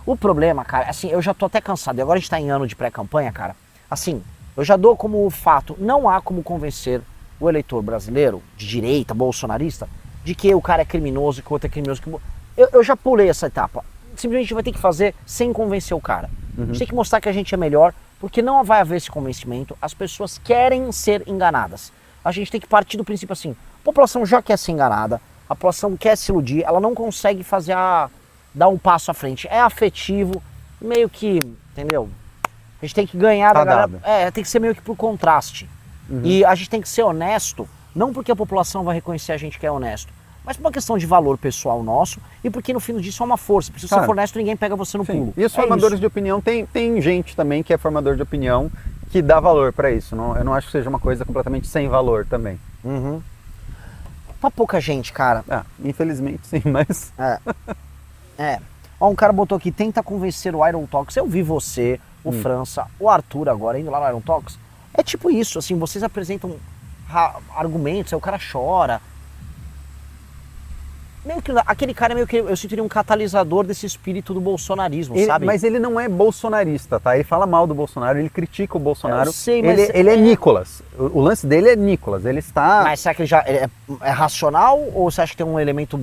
O problema, cara, assim, eu já tô até cansado. E agora a gente tá em ano de pré-campanha, cara. Assim, eu já dou como fato, não há como convencer o eleitor brasileiro, de direita, bolsonarista, de que o cara é criminoso e que o outro é criminoso. Eu já pulei essa etapa. Simplesmente a gente vai ter que fazer sem convencer o cara. A gente tem que mostrar que a gente é melhor, porque não vai haver esse convencimento. As pessoas querem ser enganadas. A gente tem que partir do princípio assim, a população já quer ser enganada, a população quer se iludir, ela não consegue dar um passo à frente. É afetivo, meio que, entendeu? A gente tem que ganhar da galera. Tem que ser meio que por contraste. E a gente tem que ser honesto, não porque a população vai reconhecer a gente que é honesto, mas por uma questão de valor pessoal nosso e porque no fim do dia isso é uma força. Porque se você for honesto, ninguém pega você no pulo. E os formadores de opinião, tem gente também que é formador de opinião que dá valor para isso. Eu não acho que seja uma coisa completamente sem valor também. Pra pouca gente, cara. Infelizmente sim, mas... Ó, um cara botou aqui, tenta convencer o Iron Talks. Eu vi você, o França, o Arthur agora, indo lá no Iron Talks. É tipo isso, assim, vocês apresentam argumentos, aí o cara chora. Meio que, aquele cara é meio que, eu sentiria um catalisador desse espírito do bolsonarismo, sabe? Mas ele não é bolsonarista, tá? Ele fala mal do Bolsonaro, ele critica o Bolsonaro. Eu sei, mas ele é Nicolas. O lance dele é Nicolas, ele está... Mas será que ele é racional ou você acha que tem um elemento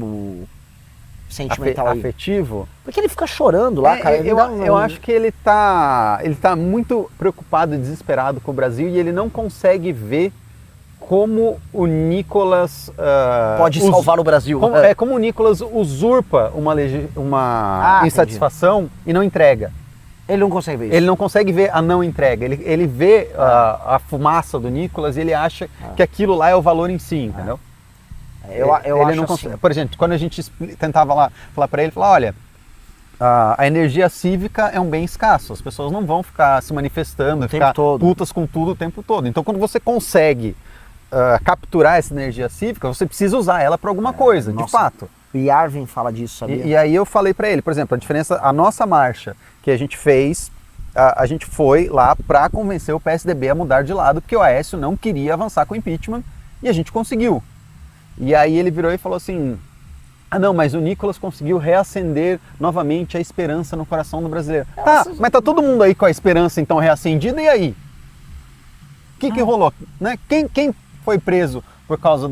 sentimental aí? Afetivo? Porque ele fica chorando lá, cara. Eu acho que ele tá muito preocupado e desesperado com o Brasil e ele não consegue ver como o Nicolas... pode salvar o Brasil. Como o Nicolas usurpa uma insatisfação e não entrega. Ele não consegue ver isso. Ele não consegue ver a não entrega. Ele vê a fumaça do Nicolas e ele acha que aquilo lá é o valor em si, entendeu? Eu acho não assim. Por exemplo, quando a gente tentava lá falar para ele, olha, a energia cívica é um bem escasso, as pessoas não vão ficar se manifestando, ficar putas com tudo o tempo todo. Então quando você consegue capturar essa energia cívica, você precisa usar ela para alguma coisa, de fato. O Yarvin fala disso, sabia? E aí eu falei para ele, por exemplo, a nossa marcha que a gente fez, a gente foi lá para convencer o PSDB a mudar de lado, porque o Aécio não queria avançar com o impeachment e a gente conseguiu. E aí ele virou e falou assim, não, mas o Nicolas conseguiu reacender novamente a esperança no coração do brasileiro. Mas tá todo mundo aí com a esperança então reacendida, e aí? O que rolou? Né? Quem foi preso por causa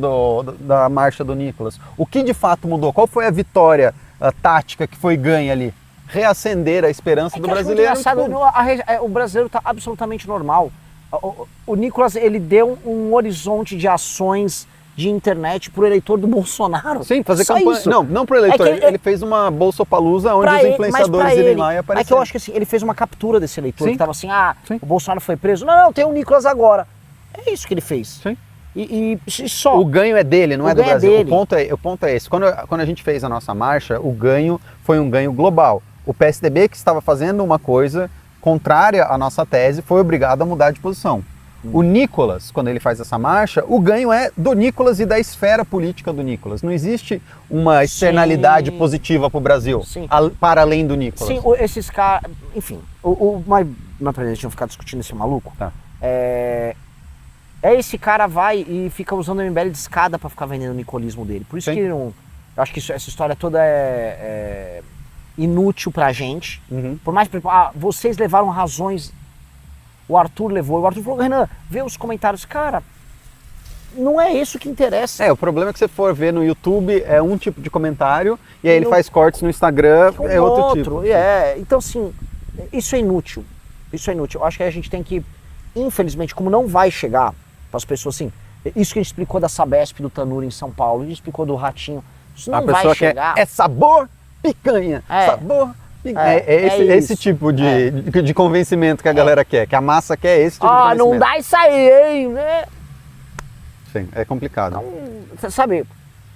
da marcha do Nicolas? O que de fato mudou? Qual foi a vitória tática que foi ganha ali? Reacender a esperança do brasileiro. O brasileiro está absolutamente normal. O Nicolas, ele deu um horizonte de ações de internet pro eleitor do Bolsonaro. Sim, fazer campanha. Isso. Não pro eleitor. Ele fez uma bolsopalusa onde os influenciadores irem lá e aparecerem. É que eu acho que assim, ele fez uma captura desse eleitor que tava assim, o Bolsonaro foi preso. Não, tem o Nicolas agora. É isso que ele fez. Sim. E só. O ganho é dele, não é do Brasil. Dele. O ponto é esse. Quando a gente fez a nossa marcha, o ganho foi um ganho global. O PSDB, que estava fazendo uma coisa contrária à nossa tese, foi obrigado a mudar de posição. O Nicolas, quando ele faz essa marcha, o ganho é do Nicolas e da esfera política do Nicolas. Não existe uma externalidade positiva para o Brasil, para além do Nicolas. Sim, esses caras... Enfim, mas pra gente não ficar discutindo esse maluco, esse cara vai e fica usando o MBL de escada para ficar vendendo o nicolismo dele. Por isso que ele não... Eu acho que essa história toda é inútil pra gente. Por mais que vocês levaram razões... O Arthur levou, o Arthur falou, Renan, vê os comentários. Cara, não é isso que interessa. O problema é que você for ver no YouTube, é um tipo de comentário, e aí ele faz cortes no Instagram, é outro tipo. Então assim, isso é inútil. Isso é inútil. Eu acho que a gente tem que, infelizmente, como não vai chegar para as pessoas assim, isso que a gente explicou da Sabesp do Tanuri em São Paulo, a gente explicou do Ratinho, isso não vai chegar. É sabor picanha, sabor esse tipo de convencimento que a galera quer, que a massa quer esse tipo de convencimento. Não dá isso aí, hein? Sim, é complicado. Então, sabe,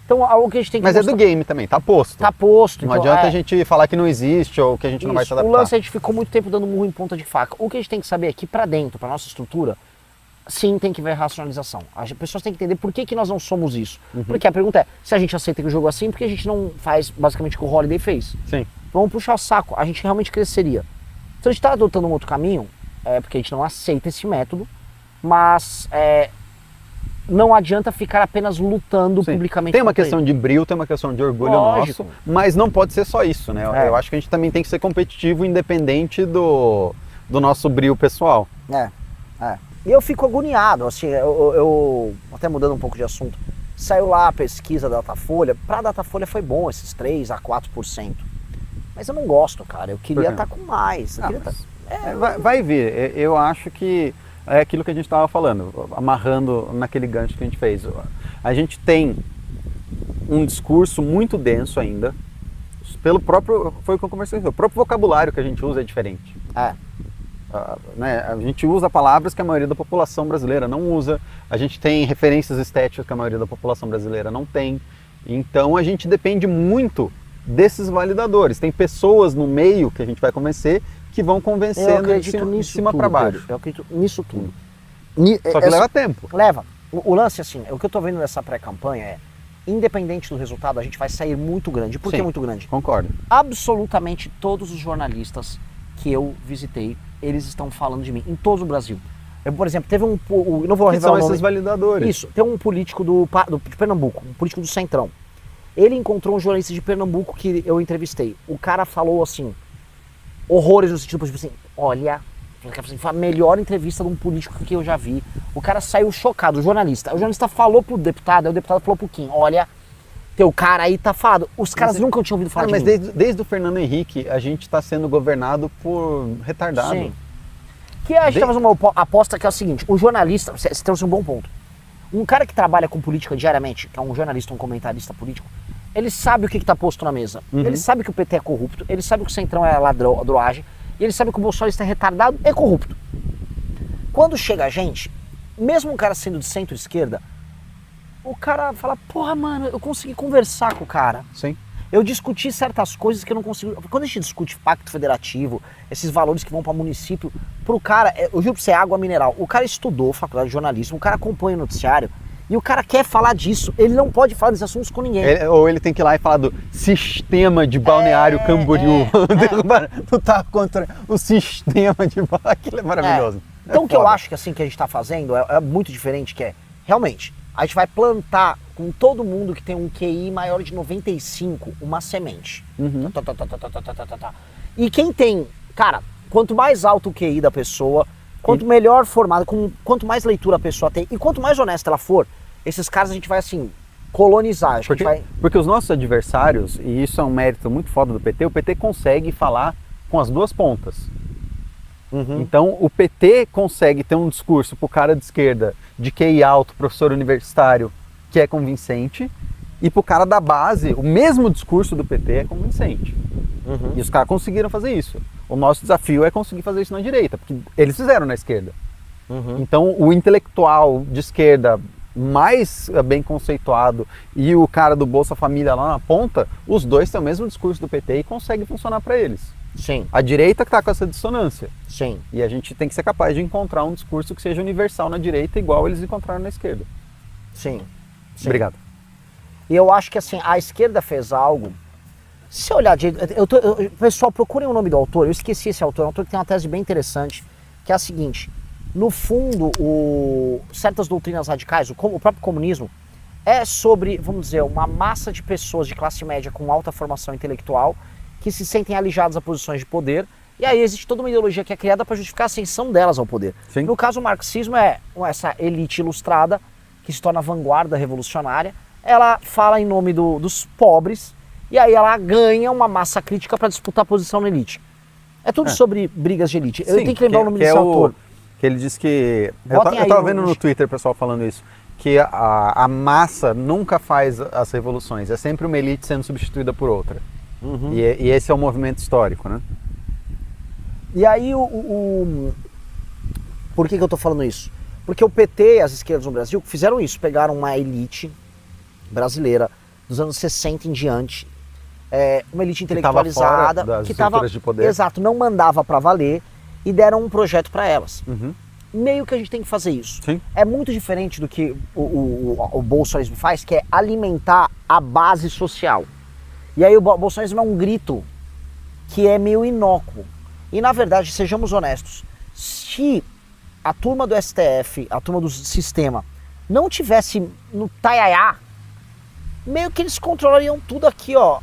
então o que a gente tem que Mas é do game também, tá posto. Tá posto. Não adianta a gente falar que não existe ou que a gente não vai se adaptar. O lance, a gente ficou muito tempo dando murro em ponta de faca. O que a gente tem que saber aqui pra dentro, pra nossa estrutura, sim, tem que ver racionalização. As pessoas têm que entender por que nós não somos isso. Porque a pergunta é, se a gente aceita que o jogo é assim, por que a gente não faz basicamente o que o Holiday fez? Sim. Vamos puxar o saco, a gente realmente cresceria. Se a gente está adotando um outro caminho, é porque a gente não aceita esse método, mas não adianta ficar apenas lutando Sim. publicamente. Tem uma contra questão ele. de brio, tem uma questão de orgulho Lógico. nosso, mas não pode ser só isso, né? É. Eu acho que a gente também tem que ser competitivo, independente do nosso brio pessoal. É. E eu fico agoniado, assim, eu até mudando um pouco de assunto, saiu lá a pesquisa da Datafolha, pra Datafolha foi bom esses 3 a 4%. Mas eu não gosto, cara, eu queria estar com mais. Vai vir, eu acho que é aquilo que a gente estava falando, amarrando naquele gancho que a gente fez. A gente tem um discurso muito denso ainda, pelo próprio, foi o que eu conversei, o próprio vocabulário que a gente usa é diferente. Né? A gente usa palavras que a maioria da população brasileira não usa, a gente tem referências estéticas que a maioria da população brasileira não tem, então a gente depende muito desses validadores. Tem pessoas no meio que a gente vai convencer que vão convencendo de cima para baixo. Pedro, eu acredito nisso tudo. Só que leva tempo. Leva. O lance, assim, o que eu tô vendo nessa pré-campanha é, independente do resultado, a gente vai sair muito grande. Por que muito grande? Concordo. Absolutamente todos os jornalistas que eu visitei, eles estão falando de mim, em todo o Brasil. Eu, por exemplo, teve um... não vou revelar o nome. São esses validadores. Isso. Tem um político de Pernambuco, um político do Centrão. Ele encontrou um jornalista de Pernambuco que eu entrevistei. O cara falou assim, horrores no sentido, tipo assim, olha, foi a melhor entrevista de um político que eu já vi. O cara saiu chocado, o jornalista falou pro deputado, aí o deputado falou pro Kim, olha, teu cara aí tá falado. Os caras nunca tinham ouvido falar de mas mim. desde o Fernando Henrique, a gente está sendo governado por retardado. Sim. Que a gente tá fazendo uma aposta que é o seguinte, o jornalista, você trouxe um bom ponto. Um cara que trabalha com política diariamente, que é um jornalista, um comentarista político, ele sabe o que está posto na mesa. Ele sabe que o PT é corrupto, ele sabe que o Centrão é ladroagem, e ele sabe que o bolsonarista é retardado e corrupto. Quando chega a gente, mesmo um cara sendo de centro-esquerda, o cara fala, porra, mano, eu consegui conversar com o cara. Sim. Eu discuti certas coisas que eu não consigo... Quando a gente discute pacto federativo, esses valores que vão para município, pro cara, eu juro pra você, água mineral. O cara estudou faculdade de jornalismo, o cara acompanha o noticiário, e o cara quer falar disso. Ele não pode falar desses assuntos com ninguém. Ou ele tem que ir lá e falar do sistema de Balneário Camboriú. Lutar contra o sistema de Balneário. Aquilo é maravilhoso. Então o que eu acho que assim que a gente tá fazendo é muito diferente, que é, realmente, a gente vai plantar com todo mundo que tem um QI maior de 95 uma semente. E quem tem, cara, quanto mais alto o QI da pessoa, quanto melhor formada, quanto mais leitura a pessoa tem e quanto mais honesta ela for, esses caras a gente vai assim colonizar. Porque os nossos adversários, e isso é um mérito muito foda do PT, o PT consegue falar com as duas pontas. Então o PT consegue ter um discurso pro cara de esquerda de QI alto, professor universitário, que é convincente, e pro cara da base, o mesmo discurso do PT é convincente. E os caras conseguiram fazer isso. O nosso desafio é conseguir fazer isso na direita, porque eles fizeram na esquerda. Então o intelectual de esquerda mais bem conceituado e o cara do Bolsa Família lá na ponta, os dois têm o mesmo discurso do PT e consegue funcionar para eles. Sim. A direita que está com essa dissonância. Sim. E a gente tem que ser capaz de encontrar um discurso que seja universal na direita, igual eles encontraram na esquerda. Sim. Obrigado. E eu acho que assim, a esquerda fez algo. Se olhar direito, pessoal, procurem o nome do autor, eu esqueci esse autor, é um autor que tem uma tese bem interessante, que é a seguinte: no fundo, certas doutrinas radicais, o próprio comunismo, é sobre, vamos dizer, uma massa de pessoas de classe média com alta formação intelectual que se sentem alijadas a posições de poder, e aí existe toda uma ideologia que é criada para justificar a ascensão delas ao poder. Sim. No caso, o marxismo é essa elite ilustrada que se torna vanguarda revolucionária, ela fala em nome dos pobres, e aí ela ganha uma massa crítica para disputar a posição na elite. É tudo sobre brigas de elite. Eu tenho que lembrar o nome desse autor. Que ele diz que... Eu tava vendo no Twitter o pessoal falando isso, que a massa nunca faz as revoluções, é sempre uma elite sendo substituída por outra. E esse é o movimento histórico, né? E aí, por que eu tô falando isso? Porque o PT e as esquerdas no Brasil fizeram isso, pegaram uma elite brasileira dos anos 60 em diante, uma elite intelectualizada que estava de poder. Exato, não mandava para valer, e deram um projeto para elas. Meio que a gente tem que fazer isso. Sim. É muito diferente do que o bolsonarismo faz, que é alimentar a base social. E aí o bolsonarismo é um grito que é meio inócuo. E na verdade, sejamos honestos, se a turma do STF, a turma do sistema, não tivesse no taiaiá, meio que eles controlariam tudo aqui, ó,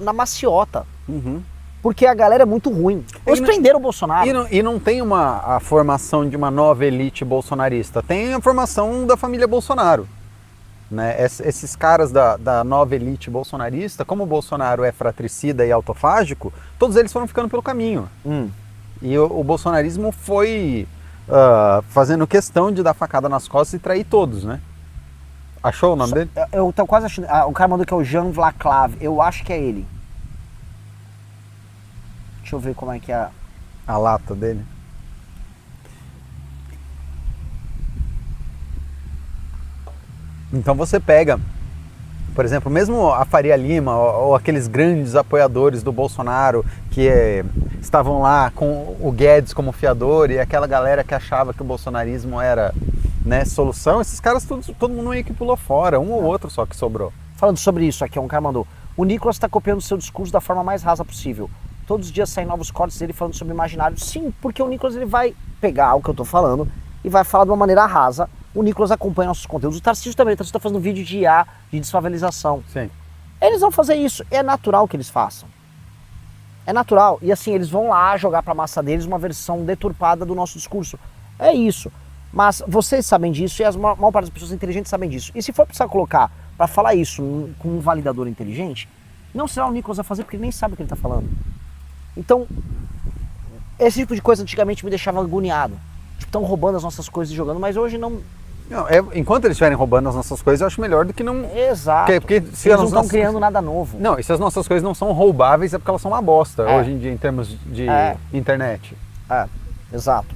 na maciota. Uhum. Porque a galera é muito ruim. Eles prenderam o Bolsonaro. E não tem a formação de uma nova elite bolsonarista, tem a formação da família Bolsonaro. Né? Esses caras da nova elite bolsonarista, como o Bolsonaro é fratricida e autofágico, todos eles foram ficando pelo caminho. E o bolsonarismo foi fazendo questão de dar facada nas costas e trair todos, né? Achou o nome dele? Eu tô quase achando. O cara mandou que é o Jean Vlaclav. Eu acho que é ele. Deixa eu ver como é que é a lata dele. Então você pega, por exemplo, mesmo a Faria Lima ou aqueles grandes apoiadores do Bolsonaro que estavam lá com o Guedes como fiador e aquela galera que achava que o bolsonarismo era, né, solução, esses caras todo mundo meio que pulou fora, um ou outro só que sobrou. Falando sobre isso aqui, um cara mandou: o Nicolas está copiando o seu discurso da forma mais rasa possível. Todos os dias saem novos cortes dele falando sobre imaginário. Sim, porque o Nicolas ele vai pegar o que eu tô falando e vai falar de uma maneira rasa. O Nicolas acompanha nossos conteúdos. O Tarcísio também. O Tarcísio tá fazendo vídeo de IA, de desfavelização. Sim. Eles vão fazer isso. É natural que eles façam. É natural. E assim, eles vão lá jogar pra massa deles uma versão deturpada do nosso discurso. É isso. Mas vocês sabem disso e a maior parte das pessoas inteligentes sabem disso. E se for precisar colocar pra falar isso com um validador inteligente, não será o Nicolas a fazer porque ele nem sabe o que ele tá falando. Então, esse tipo de coisa antigamente me deixava agoniado. Tipo, estão roubando as nossas coisas e jogando, mas hoje não... Enquanto eles estiverem roubando as nossas coisas, eu acho melhor do que não... Exato. Porque se eles não estão criando nada novo. Não, e se as nossas coisas não são roubáveis é porque elas são uma bosta hoje em dia em termos de internet. Exato.